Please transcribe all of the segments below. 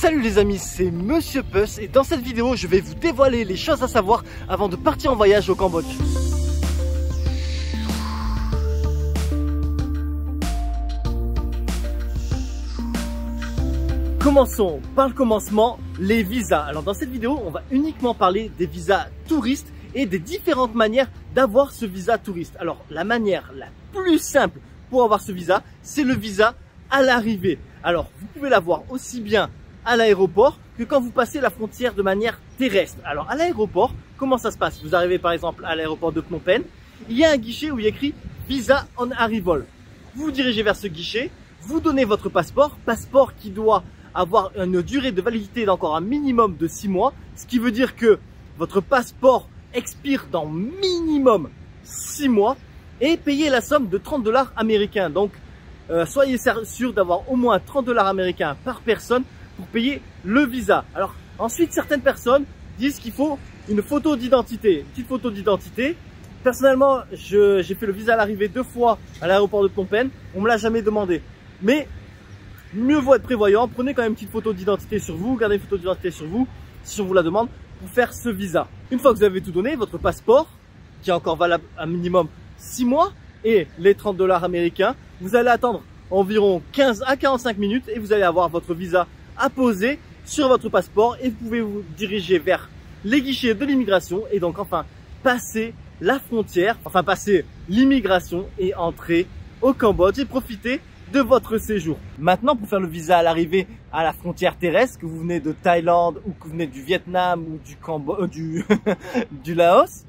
Salut les amis, c'est Monsieur Puss et dans cette vidéo, je vais vous dévoiler les choses à savoir avant de partir en voyage au Cambodge. Commençons par le commencement, les visas. Alors dans cette vidéo, on va uniquement parler des visas touristes et des différentes manières d'avoir ce visa touriste. Alors la manière la plus simple pour avoir ce visa, c'est le visa à l'arrivée. Alors vous pouvez l'avoir aussi bien à l'aéroport que quand vous passez la frontière de manière terrestre. Alors à l'aéroport, comment ça se passe? Vous arrivez par exemple à l'aéroport de Phnom Penh, il y a un guichet où il y a écrit Visa on Arrival. Vous vous dirigez vers ce guichet, vous donnez votre passeport qui doit avoir une durée de validité d'encore un minimum de 6 mois, ce qui veut dire que votre passeport expire dans minimum 6 mois et payez la somme de 30 $ américains. Donc soyez sûr d'avoir au moins 30 $ américains par personne pour payer le visa. Alors ensuite, certaines personnes disent qu'il faut une photo d'identité, une petite photo d'identité. Personnellement, j'ai fait le visa à l'arrivée 2 fois à l'aéroport de Phnom Penh. On me l'a jamais demandé, mais mieux vaut être prévoyant. Prenez quand même une petite photo d'identité sur vous, gardez une photo d'identité sur vous si on vous la demande pour faire ce visa. Une fois que vous avez tout donné, votre passeport qui est encore valable un minimum 6 mois et les 30 $ américains, vous allez attendre environ 15 à 45 minutes et vous allez avoir votre visa à poser sur votre passeport et vous pouvez vous diriger vers les guichets de l'immigration et donc enfin passer la frontière, enfin passer l'immigration et entrer au Cambodge et profiter de votre séjour. Maintenant, pour faire le visa à l'arrivée à la frontière terrestre, que vous venez de Thaïlande ou que vous venez du Vietnam ou du Cambodge, du Laos,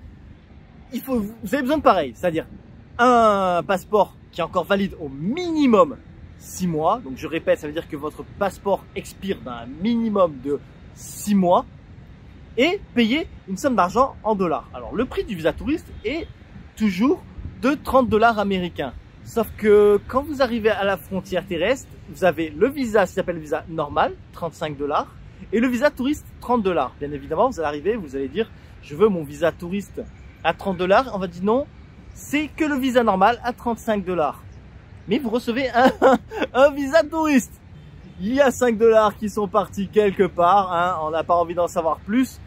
vous avez besoin de pareil, c'est-à-dire un passeport qui est encore valide au minimum 6 mois. Donc je répète, ça veut dire que votre passeport expire d'un minimum de 6 mois et payer une somme d'argent en dollars. Alors le prix du visa touriste est toujours de 30 $ américains. Sauf que quand vous arrivez à la frontière terrestre, vous avez le visa qui s'appelle le visa normal, 35 $, et le visa touriste, 30 $. Bien évidemment, vous allez arriver, vous allez dire, je veux mon visa touriste à 30 $. On va dire non, c'est que le visa normal à 35 $. Mais vous recevez un visa touriste. Il y a 5 $ qui sont partis quelque part, hein, on n'a pas envie d'en savoir plus.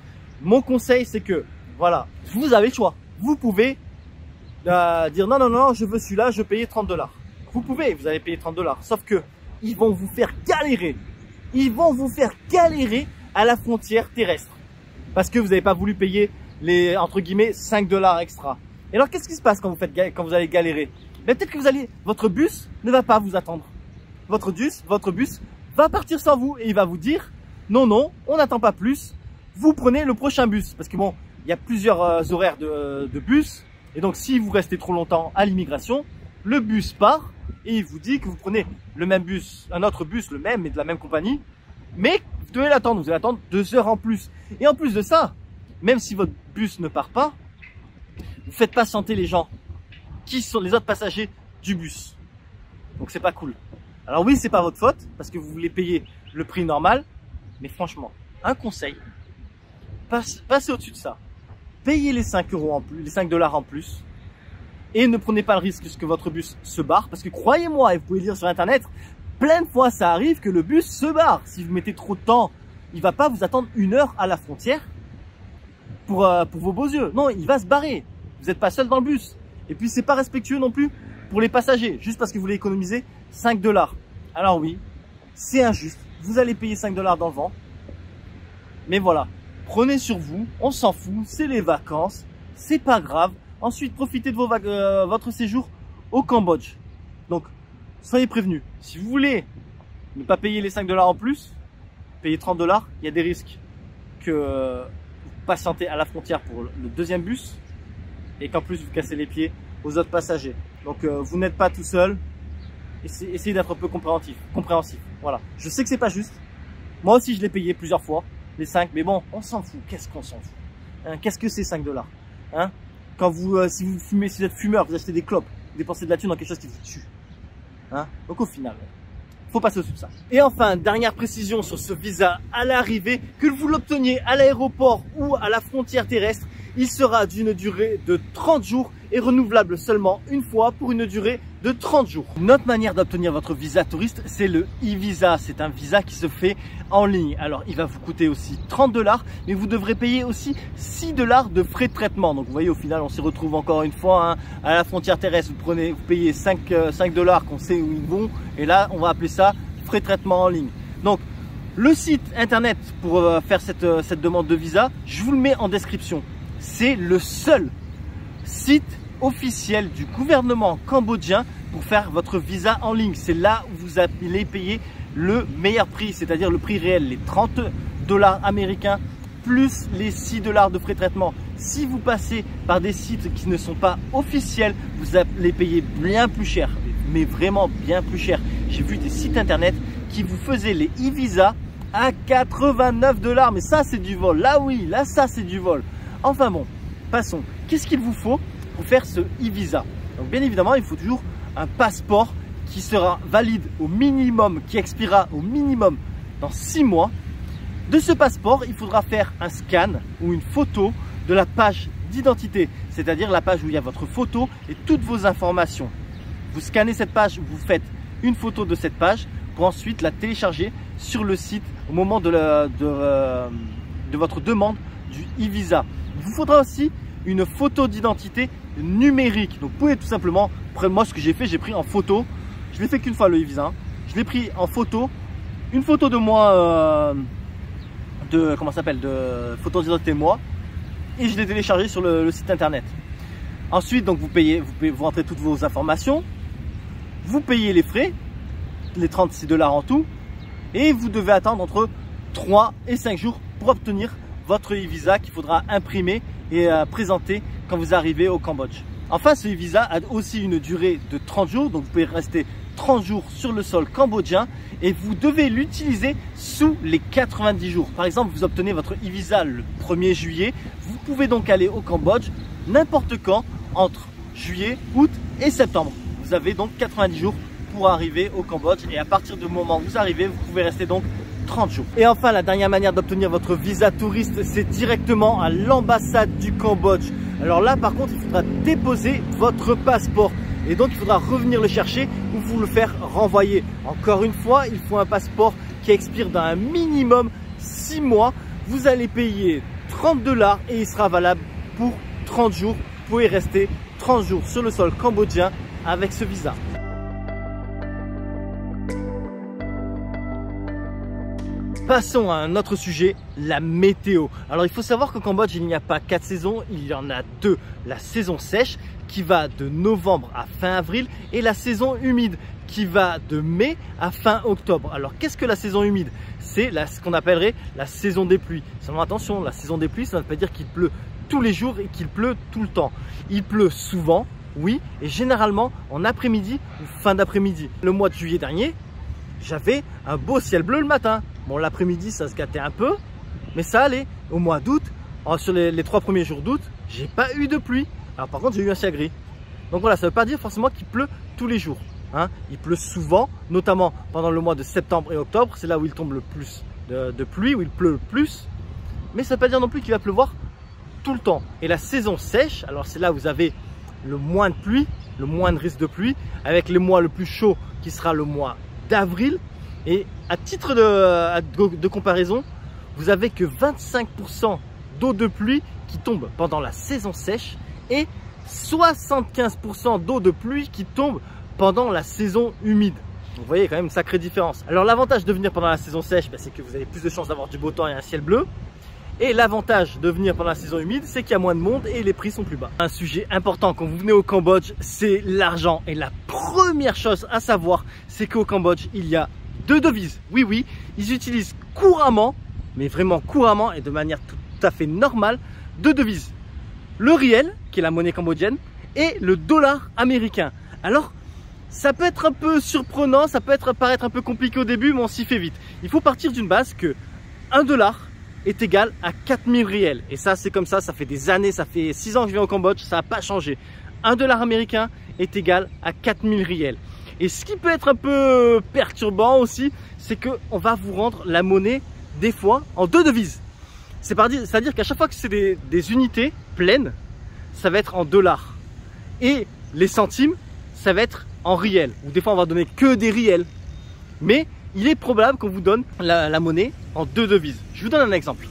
Mon conseil, c'est que, voilà, vous avez le choix. Vous pouvez dire non, je veux celui-là, je vais payer 30 $. Vous pouvez, vous allez payer 30 $. Sauf que ils vont vous faire galérer. Ils vont vous faire galérer à la frontière terrestre. Parce que vous n'avez pas voulu payer les, entre guillemets, 5 $ extra. Et alors, qu'est-ce qui se passe quand vous allez galérer? Peut-être que votre bus ne va pas vous attendre. Votre bus va partir sans vous et il va vous dire non, on n'attend pas plus. Vous prenez le prochain bus. Parce que bon, il y a plusieurs horaires de bus. Et donc, si vous restez trop longtemps à l'immigration, le bus part et il vous dit que vous prenez le même bus, un autre bus, le même, mais de la même compagnie. Mais vous devez l'attendre, vous allez attendre 2 heures en plus. Et en plus de ça, même si votre bus ne part pas, vous faites patienter les gens qui sont les autres passagers du bus. Donc c'est pas cool. Alors oui, c'est pas votre faute parce que vous voulez payer le prix normal, mais franchement, un conseil, passez au-dessus de ça. Payez les 5 € en plus, les 5 $ en plus et ne prenez pas le risque que votre bus se barre parce que croyez-moi, et vous pouvez lire sur internet, plein de fois ça arrive que le bus se barre. Si vous mettez trop de temps, il va pas vous attendre 1 heure à la frontière pour vos beaux yeux. Non, il va se barrer. Vous n'êtes pas seul dans le bus. Et puis c'est pas respectueux non plus pour les passagers, juste parce que vous voulez économiser 5 $. Alors oui, c'est injuste, vous allez payer 5 $ dans le vent. Mais voilà, prenez sur vous, on s'en fout, c'est les vacances, c'est pas grave. Ensuite, profitez de votre séjour au Cambodge. Donc, soyez prévenus, si vous voulez ne pas payer les 5 $ en plus, payez 30 $, il y a des risques que vous patientez à la frontière pour le deuxième bus. Et qu'en plus vous cassez les pieds aux autres passagers. Donc vous n'êtes pas tout seul. Essayez d'être un peu compréhensif. Voilà. Je sais que c'est pas juste. Moi aussi je l'ai payé plusieurs fois, les 5, mais bon, on s'en fout. Qu'est-ce qu'on s'en fout, hein? Qu'est-ce que c'est 5 $, hein? Quand si vous fumez, si vous êtes fumeur, vous achetez des clopes, vous dépensez de la thune dans quelque chose qui vous tue, hein? Donc au final, faut passer au-dessus de ça. Et enfin, dernière précision sur ce visa à l'arrivée, que vous l'obteniez à l'aéroport ou à la frontière terrestre, il sera d'une durée de 30 jours et renouvelable seulement une fois pour une durée de 30 jours. Une autre manière d'obtenir votre visa touriste, c'est le e-visa. C'est un visa qui se fait en ligne. Alors, il va vous coûter aussi 30 $, mais vous devrez payer aussi 6 $ de frais de traitement. Donc, vous voyez, au final, on s'y retrouve encore une fois hein, à la frontière terrestre. Vous payez 5 $ qu'on sait où ils vont. Et là, on va appeler ça frais de traitement en ligne. Donc, le site internet pour faire cette demande de visa, je vous le mets en description. C'est le seul site officiel du gouvernement cambodgien pour faire votre visa en ligne. C'est là où vous allez payer le meilleur prix, c'est-à-dire le prix réel, les 30 $ américains plus les 6 $ de frais de traitement. Si vous passez par des sites qui ne sont pas officiels, vous allez payer bien plus cher, mais vraiment bien plus cher. J'ai vu des sites internet qui vous faisaient les e-visas à 89 $, mais ça c'est du vol. Là oui, là ça c'est du vol. Enfin bon, passons. Qu'est-ce qu'il vous faut pour faire ce e-visa? Donc bien évidemment, il faut toujours un passeport qui sera valide au minimum, qui expirera au minimum dans 6 mois. De ce passeport, il faudra faire un scan ou une photo de la page d'identité, c'est-à-dire la page où il y a votre photo et toutes vos informations. Vous scannez cette page, vous faites une photo de cette page pour ensuite la télécharger sur le site au moment de votre demande du e-visa. Il vous faudra aussi une photo d'identité numérique. Donc vous pouvez tout simplement, moi ce que j'ai fait, j'ai pris en photo, je l'ai fait qu'une fois le e-visa, je l'ai pris en photo, une photo de moi, de photo d'identité moi, et je l'ai téléchargé sur le site internet. Ensuite donc vous rentrez toutes vos informations, vous payez les frais, les 36 $ en tout, et vous devez attendre entre 3 et 5 jours pour obtenir votre e-visa qu'il faudra imprimer et présenter quand vous arrivez au Cambodge. Enfin, ce e-visa a aussi une durée de 30 jours, donc vous pouvez rester 30 jours sur le sol cambodgien et vous devez l'utiliser sous les 90 jours. Par exemple, vous obtenez votre e-visa le 1er juillet, vous pouvez donc aller au Cambodge n'importe quand entre juillet, août et septembre. Vous avez donc 90 jours pour arriver au Cambodge et à partir du moment où vous arrivez, vous pouvez rester donc 30 jours. Et enfin, la dernière manière d'obtenir votre visa touriste, c'est directement à l'ambassade du Cambodge. Alors là, par contre, il faudra déposer votre passeport et donc il faudra revenir le chercher ou vous le faire renvoyer. Encore une fois, il faut un passeport qui expire dans un minimum 6 mois. Vous allez payer 30 $ et il sera valable pour 30 jours. Vous pouvez rester 30 jours sur le sol cambodgien avec ce visa. Passons à un autre sujet, la météo. Alors il faut savoir qu'au Cambodge, il n'y a pas 4 saisons, il y en a 2. La saison sèche qui va de novembre à fin avril et la saison humide qui va de mai à fin octobre. Alors qu'est-ce que la saison humide? C'est ce qu'on appellerait la saison des pluies. Seulement attention, la saison des pluies, ça ne veut pas dire qu'il pleut tous les jours et qu'il pleut tout le temps. Il pleut souvent, oui, et généralement en après-midi ou fin d'après-midi. Le mois de juillet dernier, j'avais un beau ciel bleu le matin. Bon, l'après-midi, ça se gâtait un peu, mais ça allait. Au mois d'août, sur les 3 premiers jours d'août, j'ai pas eu de pluie. Alors par contre, j'ai eu un ciel gris. Donc voilà, ça ne veut pas dire forcément qu'il pleut tous les jours. Hein. Il pleut souvent, notamment pendant le mois de septembre et octobre. C'est là où il tombe le plus de pluie, où il pleut le plus. Mais ça ne veut pas dire non plus qu'il va pleuvoir tout le temps. Et la saison sèche, alors c'est là où vous avez le moins de pluie, le moins de risque de pluie, avec le mois le plus chaud qui sera le mois d'avril. Et à titre de comparaison, vous avez que 25% d'eau de pluie qui tombe pendant la saison sèche et 75% d'eau de pluie qui tombe pendant la saison humide. Vous voyez quand même une sacrée différence. Alors l'avantage de venir pendant la saison sèche, c'est que vous avez plus de chances d'avoir du beau temps et un ciel bleu. Et l'avantage de venir pendant la saison humide, c'est qu'il y a moins de monde et les prix sont plus bas. Un sujet important quand vous venez au Cambodge, c'est l'argent. Et la première chose à savoir, c'est qu'au Cambodge, il y a 2 devises. Oui, oui, ils utilisent couramment, mais vraiment couramment et de manière tout à fait normale, 2 devises. Le riel, qui est la monnaie cambodgienne, et le dollar américain. Alors, ça peut être un peu surprenant, ça peut paraître un peu compliqué au début, mais on s'y fait vite. Il faut partir d'une base que 1 dollar est égal à 4000 riels. Et ça, c'est comme ça fait des années, ça fait 6 ans que je viens au Cambodge, ça n'a pas changé. 1 dollar américain est égal à 4000 riels. Et ce qui peut être un peu perturbant aussi, c'est qu'on va vous rendre la monnaie des fois en 2 devises. C'est-à-dire qu'à chaque fois que c'est des unités pleines, ça va être en dollars. Et les centimes, ça va être en riel, ou des fois on va donner que des riels. Mais il est probable qu'on vous donne la monnaie en 2 devises. Je vous donne un exemple.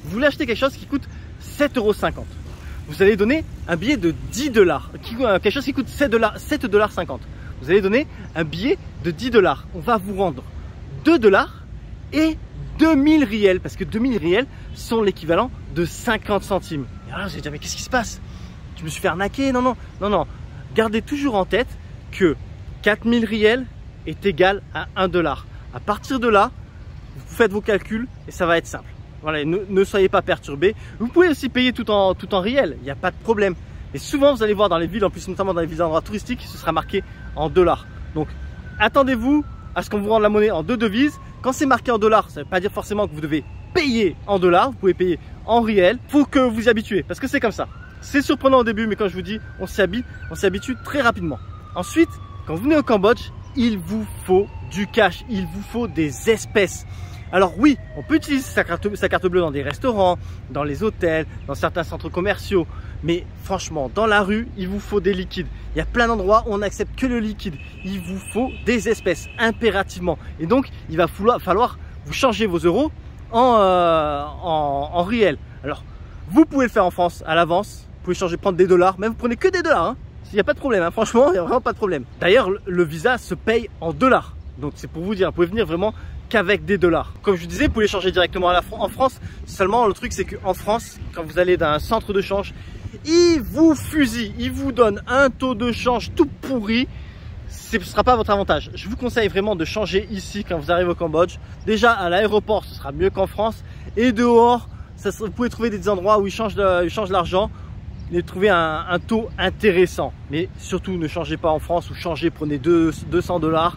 Vous voulez acheter quelque chose qui coûte 7,50 €. Vous allez donner un billet de 10 $, quelque chose qui coûte 7,50 $. Vous allez donner un billet de 10 $. On va vous rendre 2 $ et 2000 riels, parce que 2000 riels sont l'équivalent de 50 centimes. Et alors, j'ai dit, mais qu'est-ce qui se passe? Je me suis fait arnaquer? Non, non, non, non. Gardez toujours en tête que 4000 riels est égal à 1 $. À partir de là, vous faites vos calculs et ça va être simple. Voilà, ne soyez pas perturbés. Vous pouvez aussi payer tout en riel, il n'y a pas de problème. Mais souvent, vous allez voir dans les villes, en plus notamment dans les villes endroits touristiques, ce sera marqué en dollars. Donc, attendez-vous à ce qu'on vous rende la monnaie en 2 devises. Quand c'est marqué en dollars, ça ne veut pas dire forcément que vous devez payer en dollars. Vous pouvez payer en riel. Il faut que vous y habituez parce que c'est comme ça. C'est surprenant au début, mais quand je vous dis, on s'y habitue très rapidement. Ensuite, quand vous venez au Cambodge, il vous faut du cash, il vous faut des espèces. Alors oui, on peut utiliser sa carte bleue dans des restaurants, dans les hôtels, dans certains centres commerciaux. Mais franchement, dans la rue, il vous faut des liquides. Il y a plein d'endroits où on n'accepte que le liquide. Il vous faut des espèces, impérativement. Et donc, il va falloir vous changer vos euros en riel. Alors, vous pouvez le faire en France à l'avance. Vous pouvez changer, prendre des dollars. Même vous prenez que des dollars. Hein. Il n'y a pas de problème. Hein. Franchement, il n'y a vraiment pas de problème. D'ailleurs, le visa se paye en dollars. Donc, c'est pour vous dire, vous pouvez venir vraiment qu'avec des dollars. Comme je vous disais, vous pouvez changer directement en France. Seulement, le truc, c'est qu'en France, quand vous allez dans un centre de change, ils vous fusillent, ils vous donnent un taux de change tout pourri. Ce ne sera pas votre avantage. Je vous conseille vraiment de changer ici quand vous arrivez au Cambodge. Déjà, à l'aéroport, ce sera mieux qu'en France. Et dehors, vous pouvez trouver des endroits où ils changent l'argent et trouver un taux intéressant. Mais surtout, ne changez pas en France ou changez, prenez 200 $,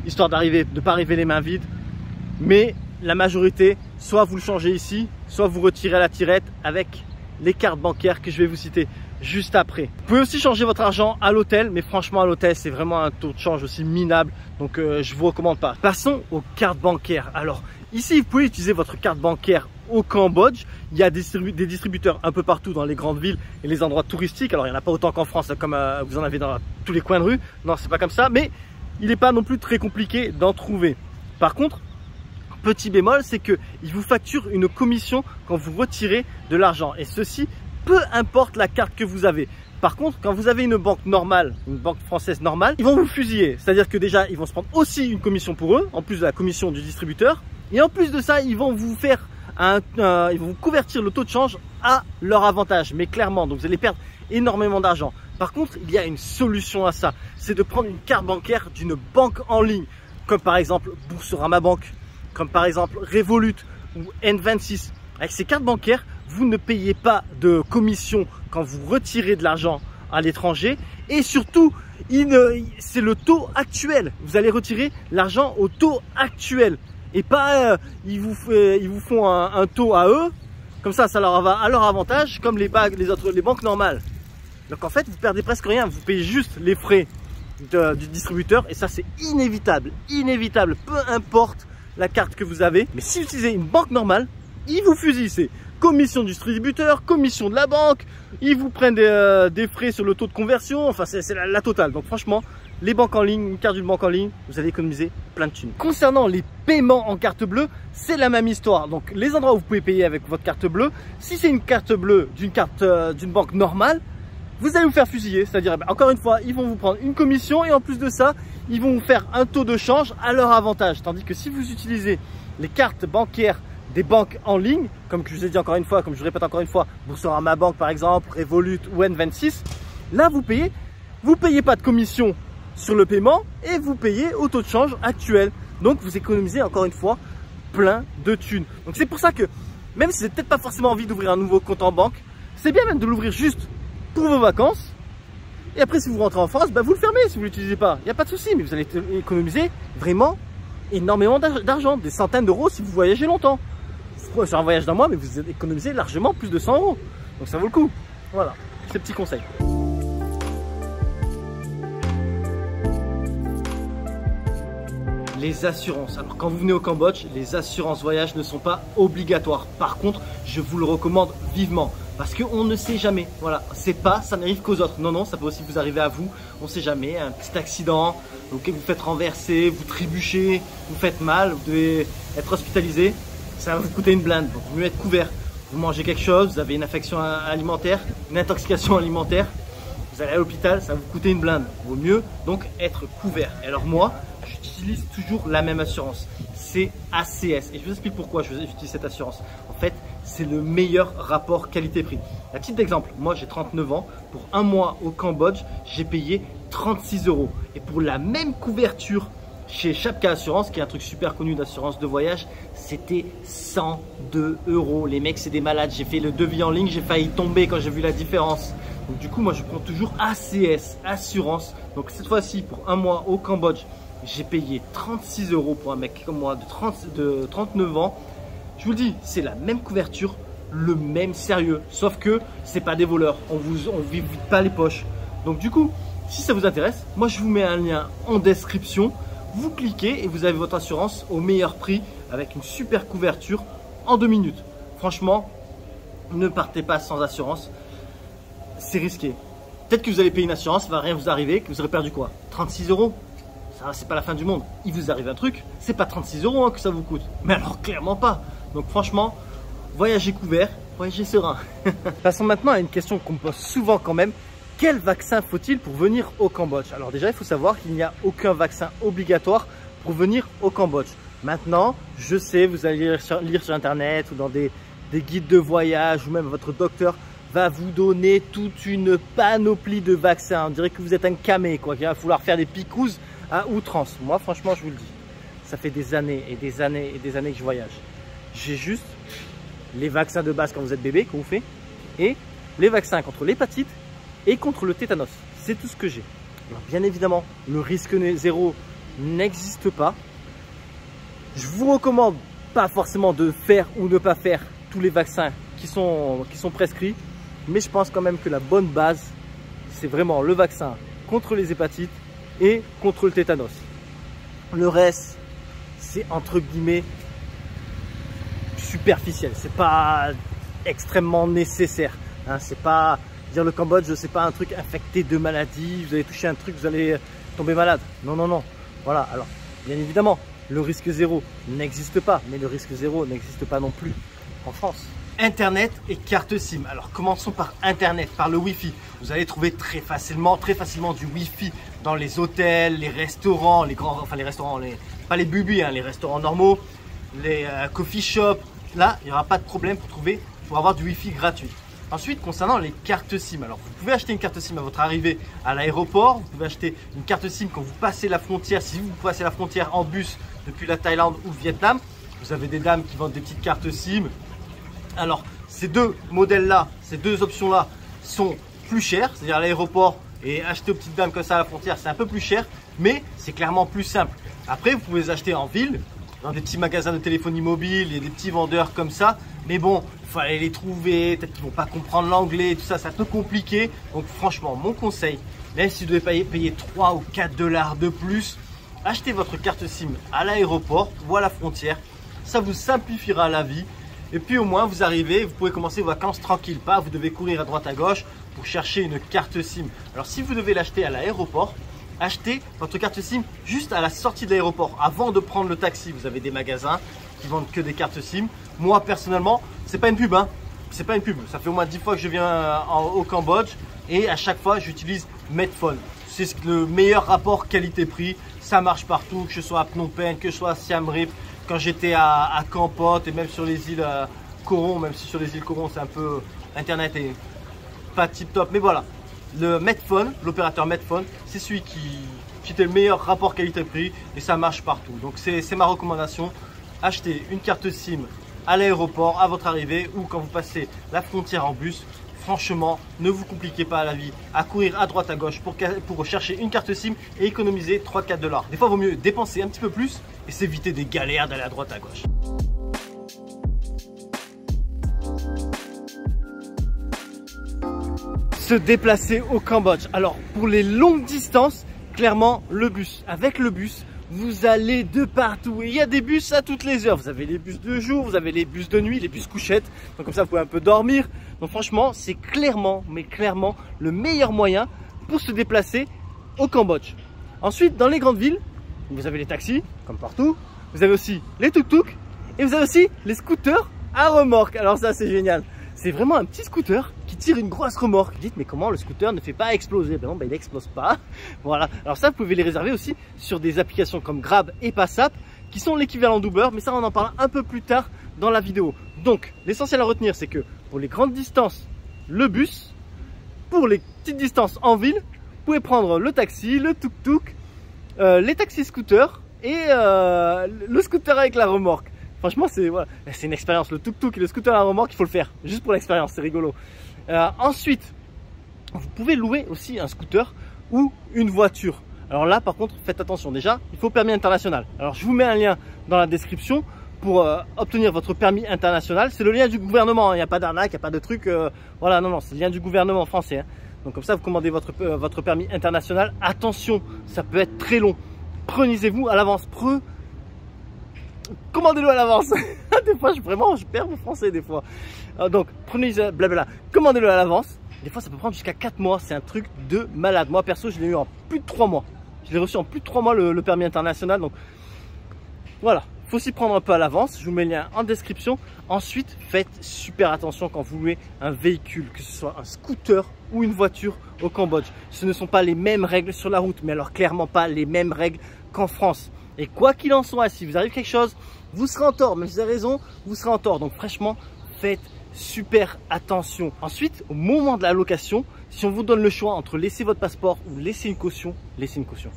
histoire de ne pas arriver les mains vides. Mais la majorité, soit vous le changez ici, soit vous retirez à la tirette avec les cartes bancaires que je vais vous citer juste après. Vous pouvez aussi changer votre argent à l'hôtel, mais franchement à l'hôtel c'est vraiment un taux de change aussi minable, donc je vous recommande pas. Passons aux cartes bancaires. Alors ici vous pouvez utiliser votre carte bancaire au Cambodge. Il y a des distributeurs un peu partout dans les grandes villes et les endroits touristiques. Alors il n'y en a pas autant qu'en France comme vous en avez dans tous les coins de rue. Non, c'est pas comme ça, mais il n'est pas non plus très compliqué d'en trouver. Par contre, petit bémol, c'est qu'ils vous facturent une commission quand vous retirez de l'argent. Et ceci, peu importe la carte que vous avez. Par contre, quand vous avez une banque normale, une banque française normale, ils vont vous fusiller. C'est-à-dire que déjà, ils vont se prendre aussi une commission pour eux, en plus de la commission du distributeur. Et en plus de ça, ils vont vous faire ils vont vous convertir le taux de change à leur avantage. Mais clairement, donc vous allez perdre énormément d'argent. Par contre, il y a une solution à ça. C'est de prendre une carte bancaire d'une banque en ligne, comme par exemple Boursorama Bank, comme par exemple Revolut ou N26. Avec ces cartes bancaires, vous ne payez pas de commission quand vous retirez de l'argent à l'étranger. Et surtout, c'est le taux actuel. Vous allez retirer l'argent au taux actuel. Et pas, ils vous font un taux à eux. Comme ça leur va à leur avantage, comme les banques normales. Donc en fait, vous perdez presque rien. Vous payez juste les frais du distributeur. Et ça, c'est inévitable. Inévitable, peu importe la carte que vous avez. Mais si vous utilisez une banque normale, ils vous fusillent. C'est commission du distributeur, commission de la banque, ils vous prennent des frais sur le taux de conversion. Enfin, c'est la totale. Donc franchement, les banques en ligne, une carte d'une banque en ligne, vous allez économiser plein de thunes. Concernant les paiements en carte bleue, c'est la même histoire. Donc les endroits où vous pouvez payer avec votre carte bleue, si c'est une carte bleue d'une banque normale, vous allez vous faire fusiller. C'est-à-dire, encore une fois, ils vont vous prendre une commission et en plus de ça, ils vont vous faire un taux de change à leur avantage. Tandis que si vous utilisez les cartes bancaires des banques en ligne, comme je vous ai dit encore une fois, comme je répète encore une fois, Boursorama Bank par exemple, Revolut ou N26, là vous payez pas de commission sur le paiement et vous payez au taux de change actuel. Donc vous économisez encore une fois plein de thunes. Donc c'est pour ça que même si vous n'avez peut-être pas forcément envie d'ouvrir un nouveau compte en banque, c'est bien même de l'ouvrir juste pour vos vacances. Et après si vous rentrez en France, vous le fermez si vous ne l'utilisez pas. Il n'y a pas de souci, mais vous allez économiser vraiment énormément d'argent, des centaines d'euros si vous voyagez longtemps. Sur un voyage d'un mois, mais vous économisez largement plus de 100 euros. Donc ça vaut le coup. Voilà, ces petits conseils. Les assurances. Alors quand vous venez au Cambodge, les assurances voyage ne sont pas obligatoires. Par contre, je vous le recommande vivement. Parce qu'on ne sait jamais. Voilà, ça n'arrive qu'aux autres. Non, non, ça peut aussi vous arriver à vous. On ne sait jamais. Un petit accident, ok, vous faites renverser, vous trébuchez, vous faites mal, vous devez être hospitalisé. Ça va vous coûter une blinde. Donc, mieux être couvert. Vous mangez quelque chose, vous avez une infection alimentaire, une intoxication alimentaire. Vous allez à l'hôpital, ça va vous coûter une blinde. Vaut mieux donc être couvert. Et alors moi, j'utilise toujours la même assurance. C'est ACS. Et je vous explique pourquoi j'utilise cette assurance. En fait, c'est le meilleur rapport qualité-prix. À titre d'exemple, moi j'ai 39 ans. Pour un mois au Cambodge, j'ai payé 36 €. Et pour la même couverture chez Chapka Assurance, qui est un truc super connu d'assurance de voyage, c'était 102 €. Les mecs, c'est des malades. J'ai fait le devis en ligne, j'ai failli tomber quand j'ai vu la différence. Donc du coup, moi je prends toujours ACS Assurance. Donc cette fois-ci, pour un mois au Cambodge, j'ai payé 36 € pour un mec comme moi de 39 ans. Je vous le dis, c'est la même couverture, le même sérieux. Sauf que c'est pas des voleurs, on vide pas les poches. Donc du coup, si ça vous intéresse, moi je vous mets un lien en description. Vous cliquez et vous avez votre assurance au meilleur prix avec une super couverture en 2 minutes. Franchement, ne partez pas sans assurance. C'est risqué. Peut-être que vous allez payer une assurance, ça va rien vous arriver, que vous aurez perdu quoi? 36 €. Ça, c'est pas la fin du monde. Il vous arrive un truc, c'est pas 36 € que ça vous coûte. Mais alors clairement pas. Donc franchement, voyagez couvert, voyagez serein. Passons maintenant à une question qu'on me pose souvent quand même. Quel vaccin faut-il pour venir au Cambodge? Alors déjà, il faut savoir qu'il n'y a aucun vaccin obligatoire pour venir au Cambodge. Maintenant, je sais, vous allez lire sur internet ou dans des guides de voyage ou même votre docteur va vous donner toute une panoplie de vaccins. On dirait que vous êtes un camé, quoi, qu'il va falloir faire des picouzes à outrance. Moi, franchement, je vous le dis, ça fait des années et des années et des années que je voyage. J'ai juste les vaccins de base quand vous êtes bébé, qu'on vous fait, et les vaccins contre l'hépatite et contre le tétanos. C'est tout ce que j'ai. Alors, bien évidemment, le risque zéro n'existe pas. Je vous recommande pas forcément de faire ou ne pas faire tous les vaccins qui sont prescrits, mais je pense quand même que la bonne base, c'est vraiment le vaccin contre les hépatites et contre le tétanos. Le reste, c'est entre guillemets superficiel, c'est pas extrêmement nécessaire, hein. C'est pas dire le Cambodge, c'est pas un truc infecté de maladies, vous allez toucher un truc, vous allez tomber malade. Non, non, non. Voilà, alors bien évidemment, le risque zéro n'existe pas, mais le risque zéro n'existe pas non plus en France. Internet et carte SIM. Alors commençons par Internet, par le Wi-Fi. Vous allez trouver très facilement du Wi-Fi dans les hôtels, les restaurants, les grands, enfin les restaurants, pas les bubis, hein, les restaurants normaux, les coffee shops. Là, il n'y aura pas de problème pour avoir du Wi-Fi gratuit. Ensuite, concernant les cartes SIM, alors vous pouvez acheter une carte SIM à votre arrivée à l'aéroport, vous pouvez acheter une carte SIM quand vous passez la frontière, si vous passez la frontière en bus depuis la Thaïlande ou le Vietnam. Vous avez des dames qui vendent des petites cartes SIM. Alors, ces deux modèles-là, ces deux options-là sont plus chères, c'est-à-dire à l'aéroport et acheter aux petites dames comme ça à la frontière, c'est un peu plus cher, mais c'est clairement plus simple. Après, vous pouvez les acheter en ville, dans des petits magasins de téléphonie mobile, il y a des petits vendeurs comme ça, mais bon, il faut aller les trouver, peut-être qu'ils ne vont pas comprendre l'anglais, tout ça, c'est un peu compliqué. Donc franchement, mon conseil, même si vous devez payer 3 ou 4 $ de plus, achetez votre carte SIM à l'aéroport ou à la frontière, ça vous simplifiera la vie. Et puis au moins vous arrivez, vous pouvez commencer vos vacances tranquille, pas vous devez courir à droite à gauche pour chercher une carte SIM. Alors si vous devez l'acheter à l'aéroport, achetez votre carte SIM juste à la sortie de l'aéroport, avant de prendre le taxi. Vous avez des magasins qui vendent que des cartes SIM. Moi personnellement, c'est pas une pub, hein. C'est pas une pub. Ça fait au moins 10 fois que je viens au Cambodge et à chaque fois j'utilise Medphone. C'est le meilleur rapport qualité-prix. Ça marche partout, que ce soit à Phnom Penh, que ce soit à Siem Reap. Quand j'étais à Kampot et même sur les îles Coron, même si sur les îles Coron c'est un peu internet et pas tip top, mais voilà, le Medphone, l'opérateur Medphone, c'est celui qui fait le meilleur rapport qualité-prix et ça marche partout. Donc c'est ma recommandation, achetez une carte SIM à l'aéroport à votre arrivée ou quand vous passez la frontière en bus. Franchement, ne vous compliquez pas la vie à courir à droite à gauche pour chercher une carte SIM et économiser 3-4 $. Des fois, il vaut mieux dépenser un petit peu plus et s'éviter des galères d'aller à droite à gauche. Se déplacer au Cambodge. Alors, pour les longues distances, clairement, le bus. Avec le bus, vous allez de partout. Et il y a des bus à toutes les heures. Vous avez les bus de jour, vous avez les bus de nuit, les bus couchettes. Donc comme ça, vous pouvez un peu dormir. Donc franchement, c'est clairement, mais clairement, le meilleur moyen pour se déplacer au Cambodge. Ensuite, dans les grandes villes, vous avez les taxis, comme partout. Vous avez aussi les tuk-tuk. Et vous avez aussi les scooters à remorque. Alors ça, c'est génial. C'est vraiment un petit scooter qui tire une grosse remorque. Dites, mais comment le scooter ne fait pas exploser? Ben non, ben il n'explose pas. Voilà. Alors ça, vous pouvez les réserver aussi sur des applications comme Grab et Passap, qui sont l'équivalent d'Uber. Mais ça, on en parle un peu plus tard dans la vidéo. Donc, l'essentiel à retenir, c'est que pour les grandes distances, le bus. Pour les petites distances en ville, vous pouvez prendre le taxi, le tuk-tuk, les taxis scooters et le scooter avec la remorque. Franchement, c'est voilà, une expérience. Le tuk-tuk et le scooter à la remorque, il faut le faire. Juste pour l'expérience, c'est rigolo. Ensuite, vous pouvez louer aussi un scooter ou une voiture. Alors là, par contre, faites attention. Déjà, il faut permis international. Alors, je vous mets un lien dans la description pour obtenir votre permis international. C'est le lien du gouvernement. Il n'y a pas d'arnaque, il n'y a pas de truc. Voilà, non, c'est le lien du gouvernement français. Hein. Donc comme ça, vous commandez votre permis international. Attention, ça peut être très long. Prenez-vous à l'avance. Commandez-le à l'avance. Des fois, je perds mon français des fois. Donc, prenez blablabla. Commandez-le à l'avance. Des fois, ça peut prendre jusqu'à 4 mois. C'est un truc de malade. Moi, perso, je l'ai eu en plus de 3 mois. Je l'ai reçu en plus de 3 mois le permis international. Donc, voilà. Il faut s'y prendre un peu à l'avance. Je vous mets le lien en description. Ensuite, faites super attention quand vous louez un véhicule, que ce soit un scooter ou une voiture au Cambodge. Ce ne sont pas les mêmes règles sur la route, mais alors clairement pas les mêmes règles qu'en France. Et quoi qu'il en soit, si vous arrive quelque chose, vous serez en tort. Même si vous avez raison, vous serez en tort. Donc franchement, faites super attention. Ensuite, au moment de la location, si on vous donne le choix entre laisser votre passeport ou laisser une caution, laissez une caution.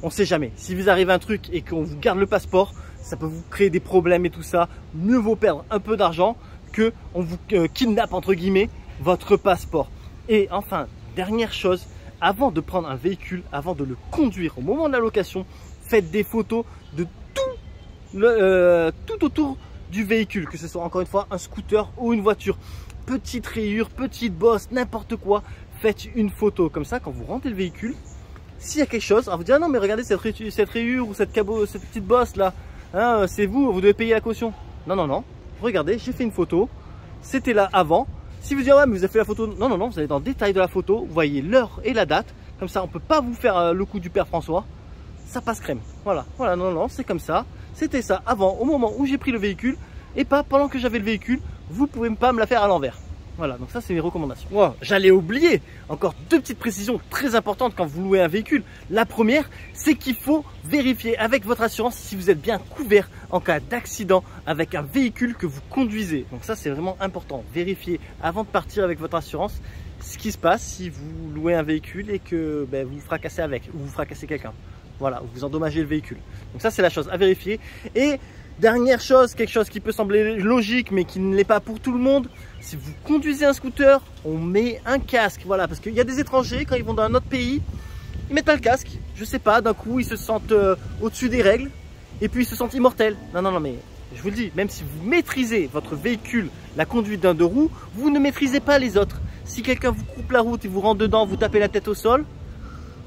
On ne sait jamais. Si vous arrive un truc et qu'on vous garde le passeport, ça peut vous créer des problèmes et tout ça. Mieux vaut perdre un peu d'argent que on vous kidnappe entre guillemets votre passeport. Et enfin, dernière chose, avant de prendre un véhicule, avant de le conduire au moment de la location, faites des photos de tout autour du véhicule, que ce soit encore une fois un scooter ou une voiture. Petite rayure, petite bosse, n'importe quoi, faites une photo. Comme ça, quand vous rentrez le véhicule, s'il y a quelque chose, on vous dit ah non mais regardez cette rayure ou cette petite bosse là, hein, c'est vous devez payer la caution. Non, non, non, regardez, j'ai fait une photo, c'était là avant. Si vous dites ouais mais vous avez fait la photo, non, non, non, vous allez dans le détail de la photo, vous voyez l'heure et la date, comme ça on ne peut pas vous faire le coup du père François, ça passe crème. Voilà, voilà, non, non, c'est comme ça, c'était ça avant, au moment où j'ai pris le véhicule, et pas pendant que j'avais le véhicule, vous pouvez pas me la faire à l'envers. Voilà, donc ça c'est mes recommandations. Wow, j'allais oublier encore deux petites précisions très importantes quand vous louez un véhicule. La première, c'est qu'il faut vérifier avec votre assurance si vous êtes bien couvert en cas d'accident avec un véhicule que vous conduisez. Donc ça c'est vraiment important. Vérifiez avant de partir avec votre assurance ce qui se passe si vous louez un véhicule et que vous vous fracassez avec ou vous fracassez quelqu'un. Voilà, vous endommagez le véhicule. Donc ça c'est la chose à vérifier. Et dernière chose, quelque chose qui peut sembler logique mais qui ne l'est pas pour tout le monde. Si vous conduisez un scooter, on met un casque. Voilà, parce qu'il y a des étrangers, quand ils vont dans un autre pays, ils mettent pas le casque. Je sais pas, d'un coup, ils se sentent au-dessus des règles. Et puis, ils se sentent immortels. Non, non, non, mais je vous le dis, même si vous maîtrisez votre véhicule, la conduite d'un deux roues, vous ne maîtrisez pas les autres. Si quelqu'un vous coupe la route et vous rentre dedans, vous tapez la tête au sol,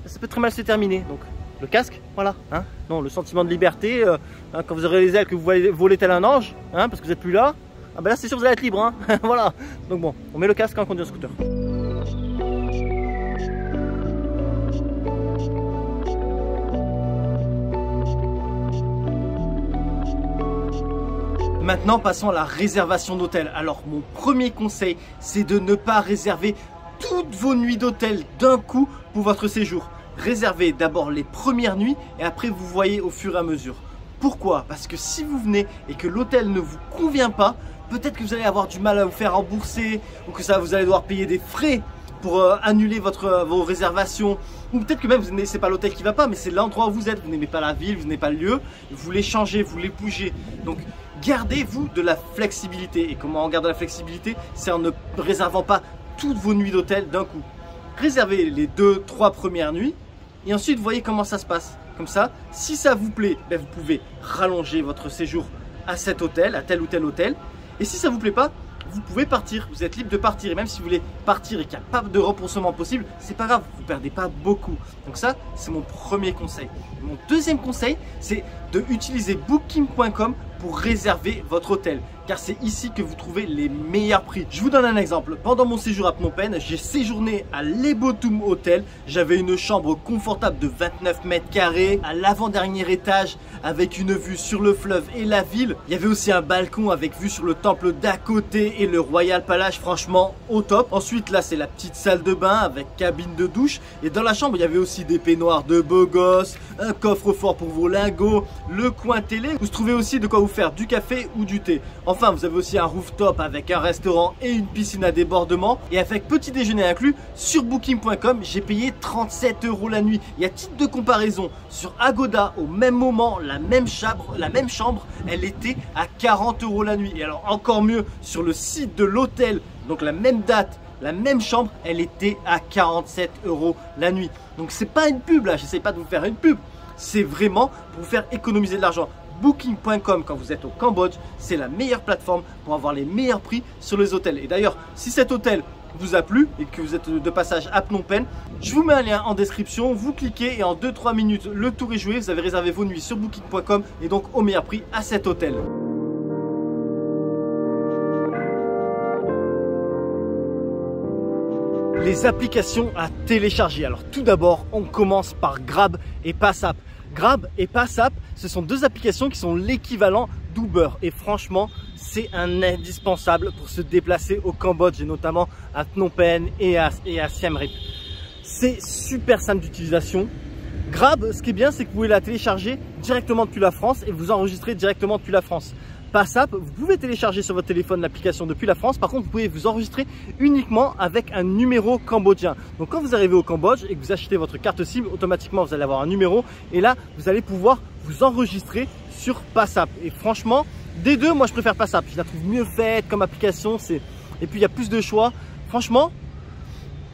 ça peut très mal se terminer. Donc, le casque, voilà. Hein, non, le sentiment de liberté, hein, quand vous aurez les ailes que vous volez tel un ange, hein, parce que vous n'êtes plus là. Ah ben là c'est sûr vous allez être libre hein. Voilà. Donc bon, on met le casque quand on conduit un scooter. Maintenant passons à la réservation d'hôtel. Alors mon premier conseil c'est de ne pas réserver toutes vos nuits d'hôtel d'un coup pour votre séjour. Réservez d'abord les premières nuits et après vous voyez au fur et à mesure. Pourquoi? Parce que si vous venez et que l'hôtel ne vous convient pas, peut-être que vous allez avoir du mal à vous faire rembourser ou que vous allez devoir payer des frais pour annuler vos réservations. Ou peut-être que même c'est pas l'hôtel qui va pas, mais c'est l'endroit où vous êtes. Vous n'aimez pas la ville, vous n'aimez pas le lieu, vous voulez changer, vous voulez bouger. Donc gardez-vous de la flexibilité. Et comment on garde la flexibilité? C'est en ne réservant pas toutes vos nuits d'hôtel d'un coup. Réservez les 2-3 premières nuits et ensuite voyez comment ça se passe. Comme ça, si ça vous plaît, vous pouvez rallonger votre séjour à cet hôtel, à tel ou tel hôtel. Et si ça ne vous plaît pas, vous pouvez partir, vous êtes libre de partir. Et même si vous voulez partir et qu'il n'y a pas de remboursement possible, c'est pas grave, vous ne perdez pas beaucoup. Donc ça, c'est mon premier conseil. Mon deuxième conseil, c'est d'utiliser booking.com pour réserver votre hôtel, car c'est ici que vous trouvez les meilleurs prix. Je vous donne un exemple. Pendant mon séjour à Phnom Penh, j'ai séjourné à l'Ebotum Hotel. J'avais une chambre confortable de 29 mètres carrés à l'avant-dernier étage avec une vue sur le fleuve et la ville. Il y avait aussi un balcon avec vue sur le temple d'à côté et le Royal Palace, franchement au top. Ensuite là, c'est la petite salle de bain avec cabine de douche, et dans la chambre il y avait aussi des peignoirs de beaux gosses, un coffre-fort pour vos lingots, le coin télé où se trouvait aussi de quoi vous faire du café ou du thé. Enfin, vous avez aussi un rooftop avec un restaurant et une piscine à débordement, et avec petit déjeuner inclus. Sur booking.com, j'ai payé 37 € la nuit. Et à titre de comparaison, sur Agoda, au même moment, la même chambre, elle était à 40 € la nuit. Et alors encore mieux, sur le site de l'hôtel, donc la même date, la même chambre, elle était à 47 € la nuit. Donc c'est pas une pub là, j'essaye pas de vous faire une pub. C'est vraiment pour vous faire économiser de l'argent. Booking.com, quand vous êtes au Cambodge, c'est la meilleure plateforme pour avoir les meilleurs prix sur les hôtels. Et d'ailleurs, si cet hôtel vous a plu et que vous êtes de passage à Phnom Penh, je vous mets un lien en description, vous cliquez et en 2-3 minutes, le tour est joué. Vous avez réservé vos nuits sur Booking.com et donc au meilleur prix à cet hôtel. Les applications à télécharger. Alors tout d'abord, on commence par Grab et PassApp. Grab et PassApp, ce sont deux applications qui sont l'équivalent d'Uber. Et franchement, c'est un indispensable pour se déplacer au Cambodge et notamment à Phnom Penh et à Siem Reap. C'est super simple d'utilisation. Grab, ce qui est bien, c'est que vous pouvez la télécharger directement depuis la France et vous enregistrer directement depuis la France. PassApp, vous pouvez télécharger sur votre téléphone l'application depuis la France. Par contre, vous pouvez vous enregistrer uniquement avec un numéro cambodgien. Donc quand vous arrivez au Cambodge et que vous achetez votre carte SIM, automatiquement vous allez avoir un numéro et là vous allez pouvoir vous enregistrer sur PassApp. Et franchement, des deux, moi je préfère PassApp. Je la trouve mieux faite comme application, et puis il y a plus de choix. Franchement,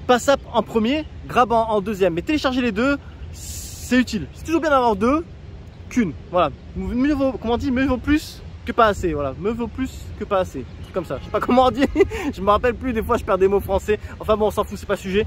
PassApp en premier, Grab en deuxième. Mais télécharger les deux, c'est utile. C'est toujours bien d'avoir deux qu'une. Voilà, mieux vaut, comment on dit, mieux vaut plus que pas assez, voilà, me vaut plus que pas assez, un truc comme ça, je sais pas comment on dit, je me rappelle plus, des fois je perds des mots français, enfin bon on s'en fout, c'est pas le sujet.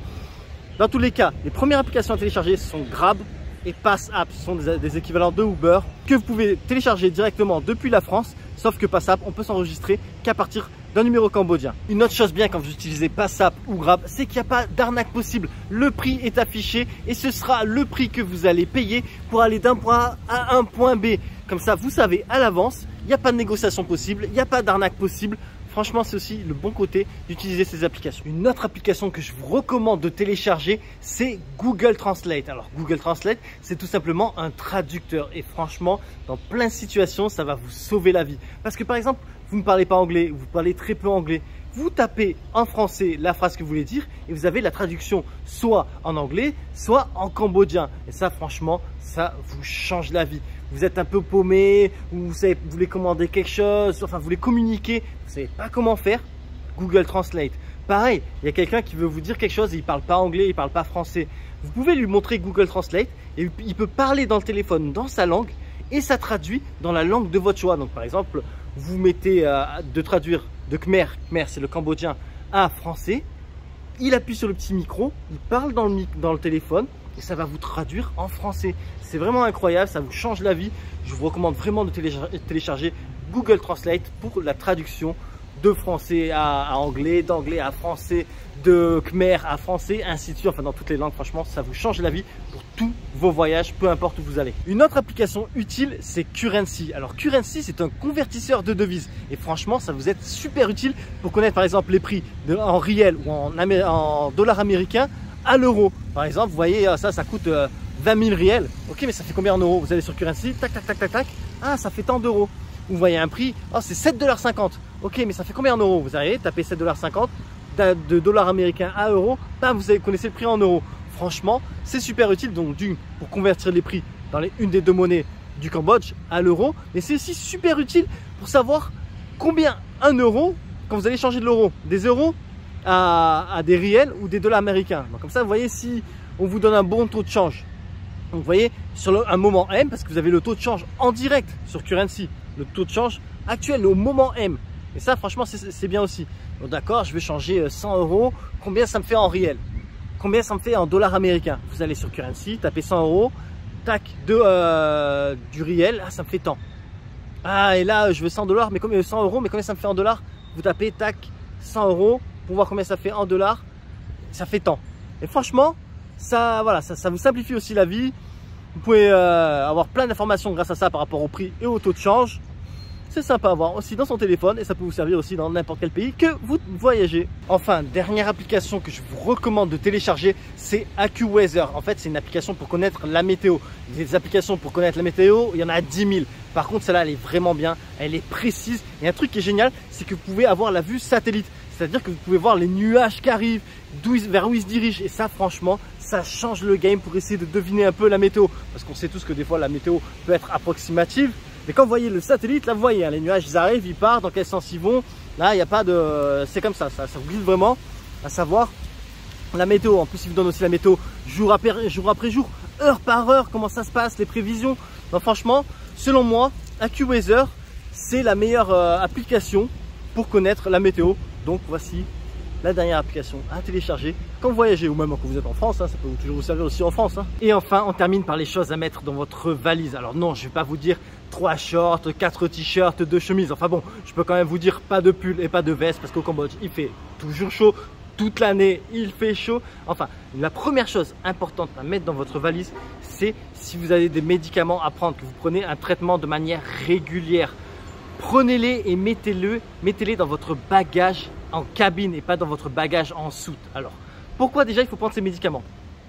Dans tous les cas, les premières applications à télécharger sont Grab et PassApp, ce sont des équivalents de Uber que vous pouvez télécharger directement depuis la France, sauf que PassApp, on peut s'enregistrer qu'à partir d'un numéro cambodgien. Une autre chose bien quand vous utilisez PassApp ou Grab, c'est qu'il n'y a pas d'arnaque possible. Le prix est affiché et ce sera le prix que vous allez payer pour aller d'un point A à un point B. Comme ça, vous savez à l'avance, il n'y a pas de négociation possible, il n'y a pas d'arnaque possible. Franchement, c'est aussi le bon côté d'utiliser ces applications. Une autre application que je vous recommande de télécharger, c'est Google Translate. Alors, Google Translate, c'est tout simplement un traducteur. Et franchement, dans plein de situations, ça va vous sauver la vie. Parce que par exemple, vous ne parlez pas anglais, vous parlez très peu anglais. Vous tapez en français la phrase que vous voulez dire et vous avez la traduction soit en anglais, soit en cambodgien. Et ça, franchement, ça vous change la vie. Vous êtes un peu paumé, ou vous voulez commander quelque chose, enfin vous voulez communiquer, vous ne savez pas comment faire, Google Translate. Pareil, il y a quelqu'un qui veut vous dire quelque chose et il ne parle pas anglais, il ne parle pas français. Vous pouvez lui montrer Google Translate et il peut parler dans le téléphone dans sa langue et ça traduit dans la langue de votre choix. Donc par exemple, vous mettez de traduire de Khmer, Khmer c'est le cambodgien, à français, il appuie sur le petit micro, il parle dans le téléphone et ça va vous traduire en français. C'est vraiment incroyable, ça vous change la vie. Je vous recommande vraiment de télécharger Google Translate pour la traduction de français à anglais, d'anglais à français, de Khmer à français, ainsi de suite, enfin dans toutes les langues. Franchement, ça vous change la vie pour tous vos voyages, peu importe où vous allez. Une autre application utile, c'est Currency. Alors Currency, c'est un convertisseur de devises et franchement, ça vous est super utile pour connaître par exemple les prix en riel ou en dollars américains à l'euro. Par exemple, vous voyez, ça coûte 20 000 riels. Ok, mais ça fait combien en euros? Vous allez sur Currency, tac, tac, tac, tac, tac. Ah, ça fait tant d'euros. Vous voyez un prix, oh, c'est 7,50 $. Ok, mais ça fait combien en euros? Vous allez taper 7,50 $, de dollars américains à euros. Bam, vous connaissez le prix en euros. Franchement, c'est super utile. Donc, pour convertir les prix dans une des deux monnaies du Cambodge à l'euro. Mais c'est aussi super utile pour savoir combien 1 euro quand vous allez changer de l'euro. Des euros à des riels ou des dollars américains. Donc, comme ça, vous voyez si on vous donne un bon taux de change. Donc vous voyez, sur un moment M, parce que vous avez le taux de change en direct sur Currency, le taux de change actuel au moment M. Et ça, franchement, c'est bien aussi. Donc d'accord, je vais changer 100 €. Combien ça me fait en réel? Combien ça me fait en dollars américains? Vous allez sur Currency, tapez 100 €, tac, du réel, ah, ça me fait tant. Ah, et là, je veux 100 $, mais combien 100 €, mais combien ça me fait en dollars? Vous tapez, tac, 100 € pour voir combien ça fait en dollars. Ça fait tant. Et franchement, ça, voilà, ça vous simplifie aussi la vie. Vous pouvez avoir plein d'informations grâce à ça par rapport au prix et au taux de change. C'est sympa à voir aussi dans son téléphone et ça peut vous servir aussi dans n'importe quel pays que vous voyagez. Enfin, dernière application que je vous recommande de télécharger, c'est AccuWeather. En fait, c'est une application pour connaître la météo. Des applications pour connaître la météo, il y en a 10 000. Par contre, celle-là, elle est vraiment bien, elle est précise. Et un truc qui est génial, c'est que vous pouvez avoir la vue satellite. C'est-à-dire que vous pouvez voir les nuages qui arrivent, vers où ils se dirigent. Et ça, franchement, ça change le game pour essayer de deviner un peu la météo. Parce qu'on sait tous que des fois, la météo peut être approximative. Mais quand vous voyez le satellite, là vous voyez, hein, les nuages ils arrivent, ils partent, dans quel sens ils vont. Là il n'y a pas de... C'est comme ça vous guide vraiment à savoir la météo. En plus il vous donne aussi la météo jour après jour, heure par heure, comment ça se passe, les prévisions. Donc franchement, selon moi, AccuWeather c'est la meilleure application pour connaître la météo. Donc voici la dernière application à télécharger quand vous voyagez ou même quand vous êtes en France, hein, ça peut toujours vous servir aussi en France. Hein. Et enfin, on termine par les choses à mettre dans votre valise. Alors non, je ne vais pas vous dire 3 shorts, 4 t-shirts, 2 chemises. Enfin bon, je peux quand même vous dire pas de pull et pas de veste parce qu'au Cambodge, il fait toujours chaud. Toute l'année, il fait chaud. Enfin, la première chose importante à mettre dans votre valise, c'est si vous avez des médicaments à prendre, que vous prenez un traitement de manière régulière. Prenez-les et mettez-les dans votre bagage en cabine et pas dans votre bagage en soute. Alors, pourquoi déjà il faut prendre ces médicaments?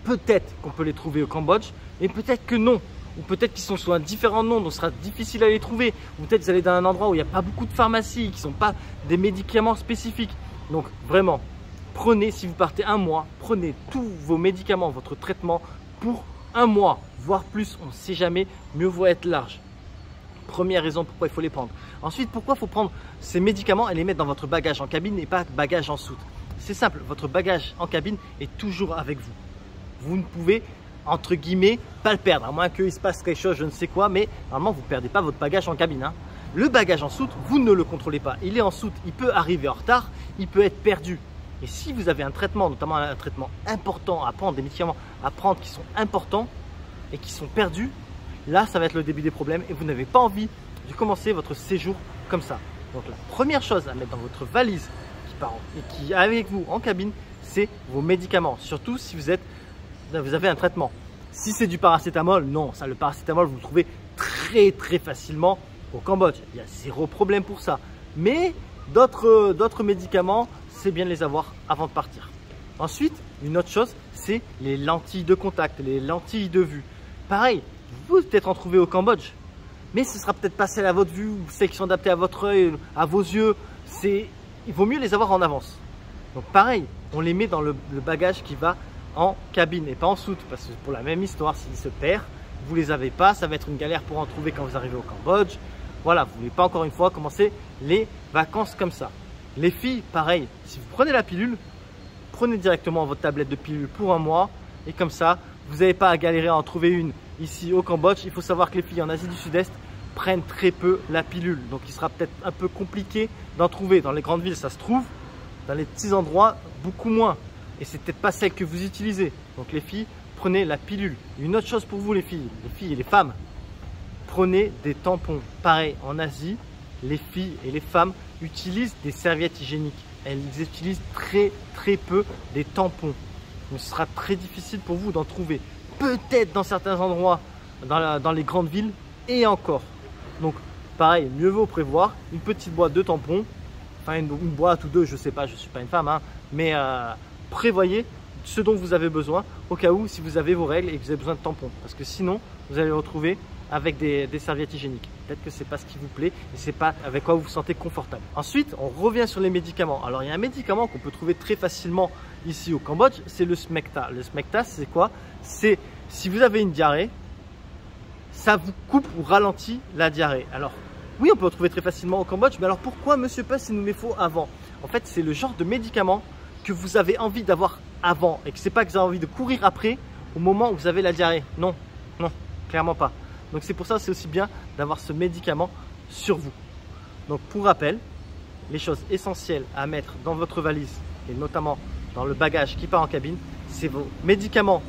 Peut-être qu'on peut les trouver au Cambodge, mais peut-être que non. Ou peut-être qu'ils sont sous un différent nom, donc ce sera difficile à les trouver. Ou peut-être que vous allez dans un endroit où il n'y a pas beaucoup de pharmacies, qui ne sont pas des médicaments spécifiques. Donc vraiment, prenez, si vous partez un mois, prenez tous vos médicaments, votre traitement pour un mois, voire plus, on ne sait jamais, mieux vaut être large. Première raison pourquoi il faut les prendre. Ensuite, pourquoi il faut prendre ces médicaments et les mettre dans votre bagage en cabine et pas bagage en soute? C'est simple, votre bagage en cabine est toujours avec vous. Vous ne pouvez, entre guillemets, pas le perdre, à moins qu'il se passe quelque chose, je ne sais quoi, mais normalement, vous ne perdez pas votre bagage en cabine. Hein. Le bagage en soute, vous ne le contrôlez pas. Il est en soute, il peut arriver en retard, il peut être perdu. Et si vous avez un traitement, notamment un traitement important à prendre, des médicaments à prendre qui sont importants et qui sont perdus, là, ça va être le début des problèmes et vous n'avez pas envie de commencer votre séjour comme ça. Donc la première chose à mettre dans votre valise qui est avec vous en cabine, c'est vos médicaments. Surtout si vous avez un traitement. Si c'est du paracétamol, non, ça, le paracétamol, vous le trouvez très facilement au Cambodge. Il y a zéro problème pour ça. Mais d'autres médicaments, c'est bien de les avoir avant de partir. Ensuite, une autre chose, c'est les lentilles de contact, les lentilles de vue. Pareil, vous pouvez peut-être en trouver au Cambodge, mais ce sera peut-être pas celles à votre vue ou celles qui sont adaptées à votre œil, à vos yeux. Il vaut mieux les avoir en avance. Donc pareil, on les met dans le bagage qui va en cabine et pas en soute, parce que pour la même histoire, s'ils se perdent, vous les avez pas, ça va être une galère pour en trouver quand vous arrivez au Cambodge. Voilà, vous ne voulez pas encore une fois commencer les vacances comme ça. Les filles, pareil, si vous prenez la pilule, prenez directement votre tablette de pilule pour un mois et comme ça, vous n'avez pas à galérer à en trouver une ici au Cambodge. Il faut savoir que les filles en Asie du Sud-Est prennent très peu la pilule, donc il sera peut-être un peu compliqué d'en trouver. Dans les grandes villes, ça se trouve, dans les petits endroits, beaucoup moins. Et c'est peut-être pas celle que vous utilisez. Donc les filles, prenez la pilule. Une autre chose pour vous les filles et les femmes, prenez des tampons. Pareil, en Asie, les filles et les femmes utilisent des serviettes hygiéniques. Elles utilisent très peu des tampons. Donc ce sera très difficile pour vous d'en trouver. Peut-être dans certains endroits, dans les grandes villes, et encore. Donc pareil, mieux vaut prévoir une petite boîte de tampons. Enfin une boîte ou deux, je sais pas, je suis pas une femme, hein, mais prévoyez ce dont vous avez besoin au cas où si vous avez vos règles et que vous avez besoin de tampons. Parce que sinon, vous allez vous retrouver avec des serviettes hygiéniques. Peut-être que ce n'est pas ce qui vous plaît et ce n'est pas avec quoi vous vous sentez confortable. Ensuite, on revient sur les médicaments. Alors, il y a un médicament qu'on peut trouver très facilement ici au Cambodge, c'est le Smecta. Le Smecta, c'est quoi? C'est si vous avez une diarrhée, ça vous coupe ou ralentit la diarrhée. Alors, oui, on peut le trouver très facilement au Cambodge, mais alors pourquoi Monsieur Puss, il nous les faut avant? En fait, c'est le genre de médicament que vous avez envie d'avoir avant et que c'est pas que vous avez envie de courir après au moment où vous avez la diarrhée. Non, non, clairement pas. Donc c'est pour ça c'est aussi bien d'avoir ce médicament sur vous. Donc pour rappel, les choses essentielles à mettre dans votre valise et notamment dans le bagage qui part en cabine, c'est vos médicaments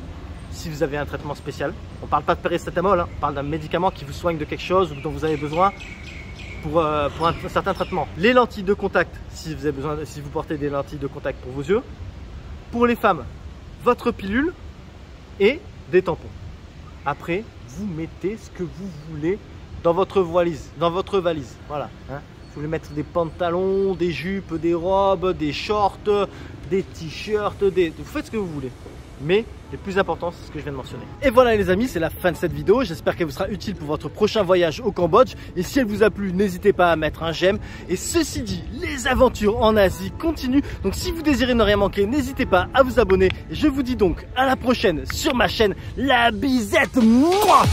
si vous avez un traitement spécial. On ne parle pas de paracétamol, hein, on parle d'un médicament qui vous soigne de quelque chose ou dont vous avez besoin pour un certain traitement. Les lentilles de contact si vous avez besoin, si vous portez des lentilles de contact pour vos yeux. Pour les femmes, votre pilule et des tampons. Après, vous mettez ce que vous voulez dans votre valise. Voilà. Hein. Vous voulez mettre des pantalons, des jupes, des robes, des shorts, des t-shirts, vous faites ce que vous voulez. Mais le plus important, c'est ce que je viens de mentionner. Et voilà les amis, c'est la fin de cette vidéo. J'espère qu'elle vous sera utile pour votre prochain voyage au Cambodge. Et si elle vous a plu, n'hésitez pas à mettre un j'aime. Et ceci dit, les aventures en Asie continuent. Donc si vous désirez ne rien manquer, n'hésitez pas à vous abonner. Et je vous dis donc à la prochaine sur ma chaîne La Bizette. Mouah.